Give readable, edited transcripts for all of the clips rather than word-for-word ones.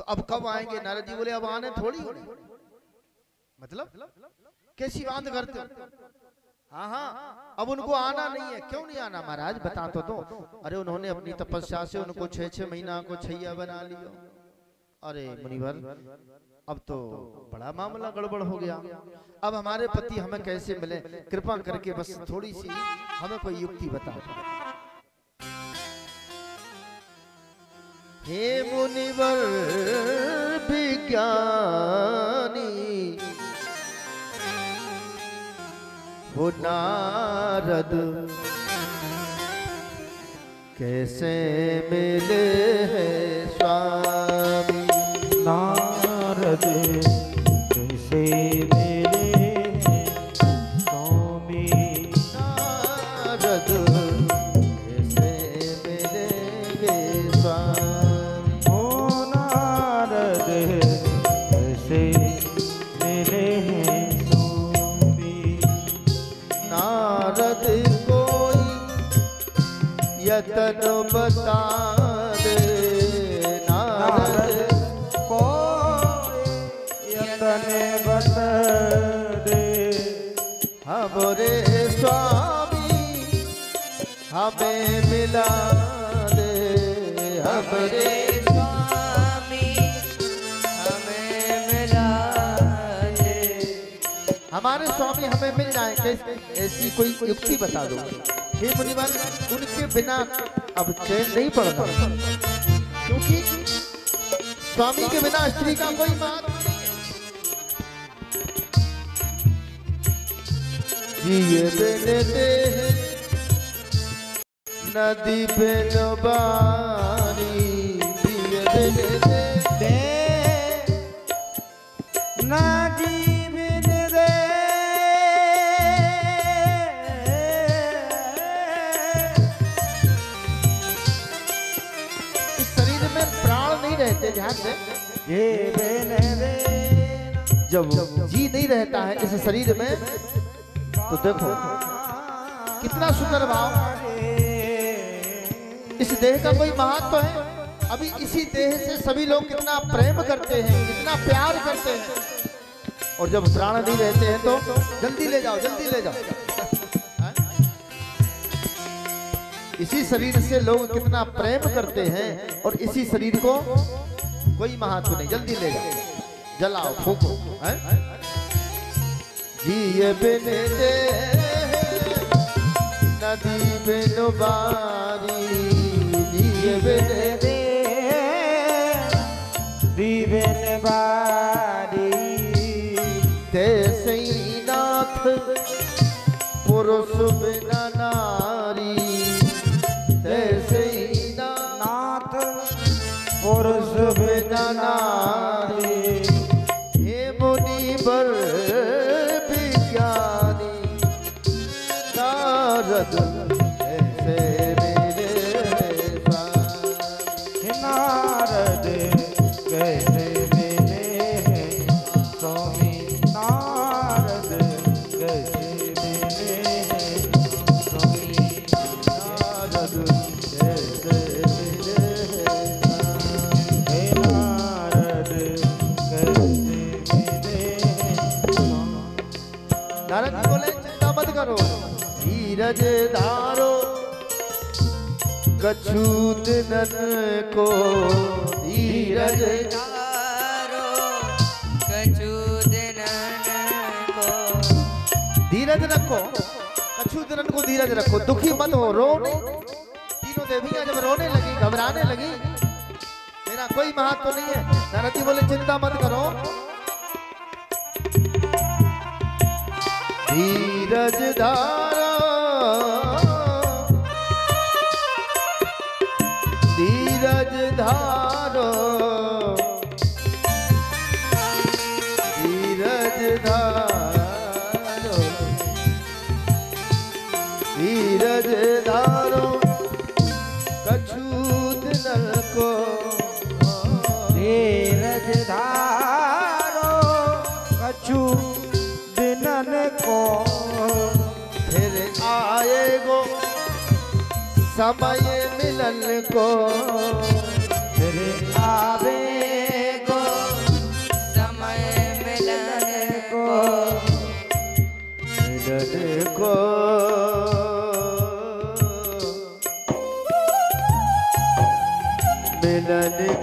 तो अब कब आएंगे? नारद जी बोले अब आने थोड़ी हो, मतलब कैसी बात करते हो? हाँ हाँ, अब उनको आना नहीं है। क्यों नहीं आना महाराज, बता तो दो। अरे उन्होंने अपनी तपस्या से उनको 6-6 महीना को छैया बना लिया। अरे मुनिवर, अब तो बड़ा मामला गड़बड़ हो गया। अब हमारे पति हमें कैसे मिले? कृपा करके बस थोड़ी सी हमें कोई युक्ति बताओ। हे मुनिवर विज्ञानी हो नारद, कैसे मिले हैं स्वामी? नारद कैसे मिले हैं स्वामी? नारद कैसे मिलेंगे स्वामी? ओ नारद कैसे मिले हैं स्वामी? नारद कोई यतन बता दे, नारद बता दे। हमरे स्वामी हमें मिला दे, हमरे स्वामी हमें मिला दे। हमारे स्वामी हमें मिल जाए, कैसे? ऐसी कोई युक्ति बता दो। हे मुनिवर, उनके बिना अब चैन नहीं पड़ता, क्योंकि स्वामी के बिना स्त्री का कोई बात नहीं। जिए बिन देह नदी बिन बारी, जिए बिन देह नदी बिन दे। इस शरीर में प्राण नहीं रहते, ध्यान से। ये बिन दे। जब जी नहीं रहता है इस शरीर में, तो देखो कितना सुंदर भाव। इस देह का कोई महत्व है? अभी इसी देह से सभी लोग कितना प्रेम करते हैं, कितना प्यार करते हैं। और जब प्राण नहीं रहते हैं तो जल्दी ले जाओ, जल्दी ले जाओ। इसी शरीर से लोग कितना प्रेम करते हैं, और इसी शरीर को कोई महत्व नहीं। जल्दी ले जाओ, जलाओ, फूको। जिए बिन दे नदी बिन बारी, जिए बिन दे बिन बारी। तैसे ही नाथ पुरुष बिना नारी, तैसे ही नाथ पुरुष बिना नारी। हे मुनिवर विज्ञानी, नारद कैसे मिले स्वामी? नारद कैसे मिले हैं स्वामी? नारद कैसे मिले हैं स्वामी? नारद कैसे मिले हैं? नारद कैसे मिले हैं स्वामी? नारद जी बोले चिंता मत करो, धीरज धारो, कछु दिनन को धीरज धारो, कछु दिनन को धीरज रखो, कछु दिनन को धीरज रखो, दुखी मत हो, रो नहीं। तीनों देवियां जब रोने लगी, घबराने लगी, मेरा कोई महत्व तो नहीं है। नारद जी बोले चिंता मत करो, धीरज धारो, धीरज धारो, धीरज धारो, धीरज धारो, कछु दिनन को धीरज धारो, कछु दिनन को फिर आएगो समय मिलन को, फिर आवेगो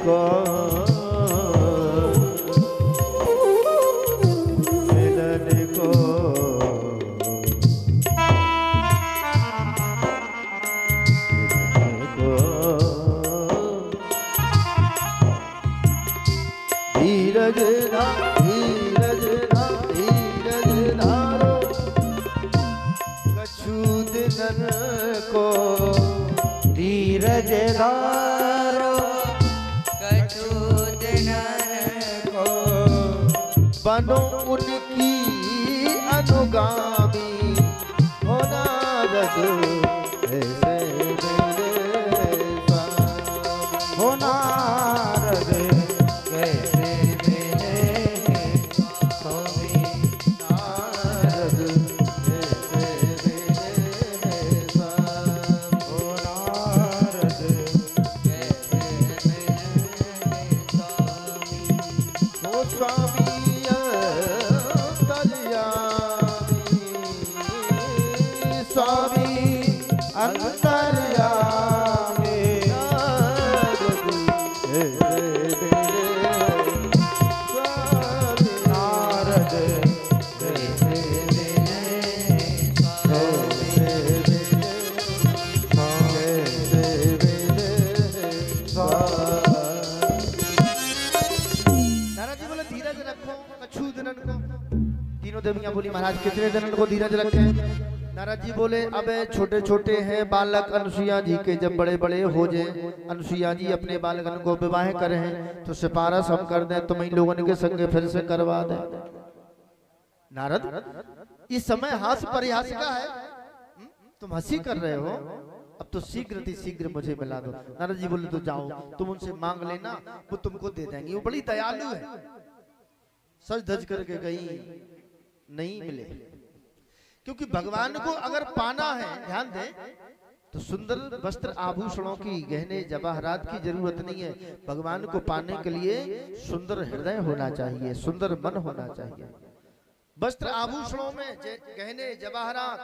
को मिलन को धीरज धीरज धीरज धारो कछु दिनन को धीरज धारो कछु दिनन को बनो उनकी अनुगामी होना रज ऐसे मेरे स्वामी होना रज कैसे मेरे स्वामी नारद ऐसे मेरे स्वामी होना रज ओ स्वामी स्वामी अंतर्यामी नारद नारद जी बोले धीरज रखो कछु दिनन को। तीनों देवियां बोली महाराज कितने दिनन को धीरज रखें। नारद जी बोले अब छोटे छोटे हैं बालक, अनुसुईया जी के जब बड़े बड़े हो जाए, अनुसुईया जी अपने बालकन को विवाह करें तो सिफारिश हम कर दें, तुम इन लोगों के संग फिर से करवा दें। नारद इस समय हास्य परिहास का है, तुम हंसी कर रहे हो, अब तो शीघ्र मुझे मिला दो। नारद जी बोले तो जाओ तुम उनसे मांग लेना, वो तुमको दे देंगे, वो बड़ी दयालु है। सच धज करके गई, नहीं मिले, क्योंकि भगवान को अगर पाना है, ध्यान दें, तो सुंदर वस्त्र आभूषणों की, गहने जवाहरात की जरूरत नहीं है। भगवान को पाने के लिए सुंदर हृदय होना चाहिए, सुंदर मन होना चाहिए। वस्त्र आभूषणों में गहने जवाहरात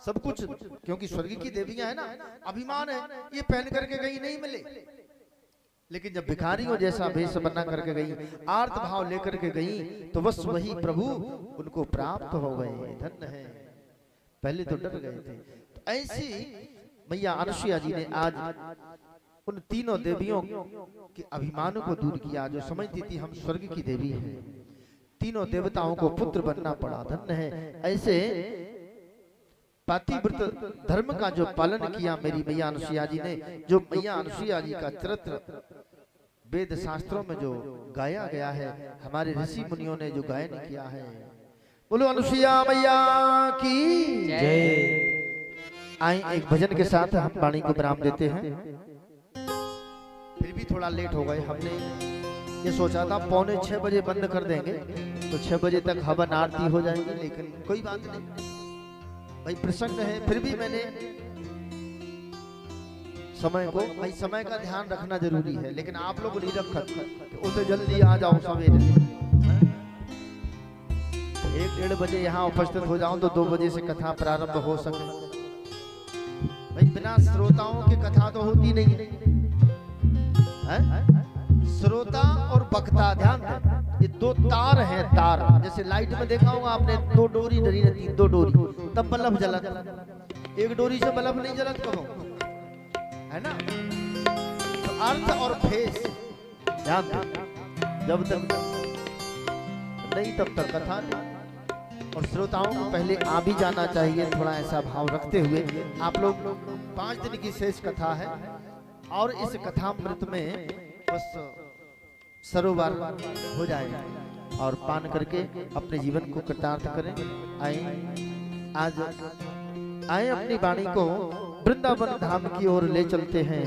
सब कुछ, क्योंकि स्वर्ग की देवियां है ना, अभिमान है, ये पहन करके गई, नहीं मिले। लेकिन जब भिखारियों जैसा वेश बना करके गई, आर्त भाव लेकर के गई, तो बस वही प्रभु उनको प्राप्त हो गए। धन्य है, पहले तो डर गए थे। तो ऐसी मैया अनुसुईया जी ने आज उन तीनों देवियों के अभिमानों को दूर किया, जो समझती थी हम स्वर्ग की देवी हैं। तीनों देवताओं को पुत्र बनना पड़ा। धन्य है, ऐसे पातिव्रत धर्म का जो पालन किया मेरी मैया अनुसुईया जी ने। जो मैया अनुसुईया जी का चरित्र वेद शास्त्रों में जो गाया गया है, हमारे ऋषि मुनियों ने जो गायन किया है, बोलो अनुसुईया मैया की जय। आए एक भजन के साथ हम वाणी को विराम देते हैं। फिर भी थोड़ा लेट हो गए, हमने ये सोचा था 5:45 बजे बंद कर देंगे तो 6 बजे तक हवन आरती हो जाएगी, लेकिन कोई बात नहीं भाई, प्रसंग है। फिर भी मैंने समय को, भाई समय का ध्यान रखना जरूरी है, लेकिन आप लोग नहीं रखा, उसे जल्दी आ जाओ सवेरे, 1-1:30 बजे यहाँ उपस्थित हो जाऊं तो 2 बजे से कथा प्रारंभ हो सके। भाई बिना श्रोताओं की कथा तो होती नहीं है। श्रोता और वक्ता, ध्यान दें, ये 2 तार हैं, तार जैसे लाइट में देखा होगा आपने, 2 डोरी डरी रहती, 2 डोरी, तब बल्ब जलत। एक डोरी से बल्ब नहीं जलत कहो, है ना। तो अर्थ और फेस ध्यान दें, जब तक नहीं तब तक कथा नहीं। और श्रोताओं को पहले आ भी जाना चाहिए, थोड़ा ऐसा भाव रखते हुए। आप लोग 5 दिन की शेष कथा है, और इस कथामृत में बस सरोवर हो जाएगा, और पान करके अपने जीवन को कृतार्थ करें। आए आज आए अपनी वाणी को वृंदावन धाम की ओर ले चलते हैं,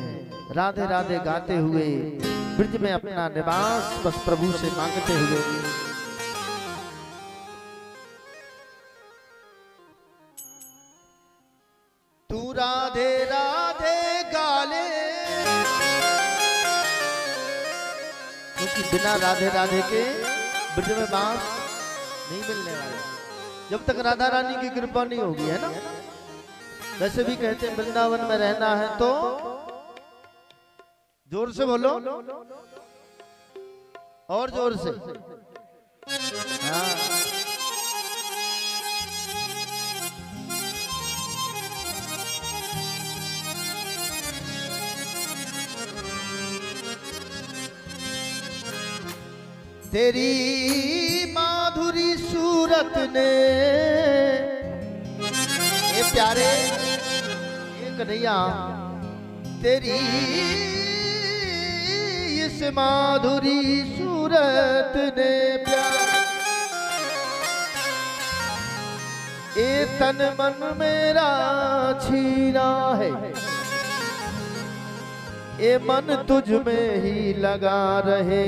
राधे राधे गाते हुए, ब्रज में अपना निवास बस प्रभु से मांगते हुए। तू राधे राधे गाले, क्योंकि बिना राधे राधे के ब्रज में बांस नहीं मिलने वाला, जब तक राधा रानी की कृपा नहीं होगी, है ना। वैसे भी कहते हैं वृंदावन में रहना है तो, जोर से बोलो, और जोर से। हाँ। तेरी माधुरी सूरत ने, ये प्यारे ये कन्हैया, तेरी इस माधुरी सूरत ने प्यार, ए तन मन मेरा छीना है, ए मन तुझ में ही लगा रहे।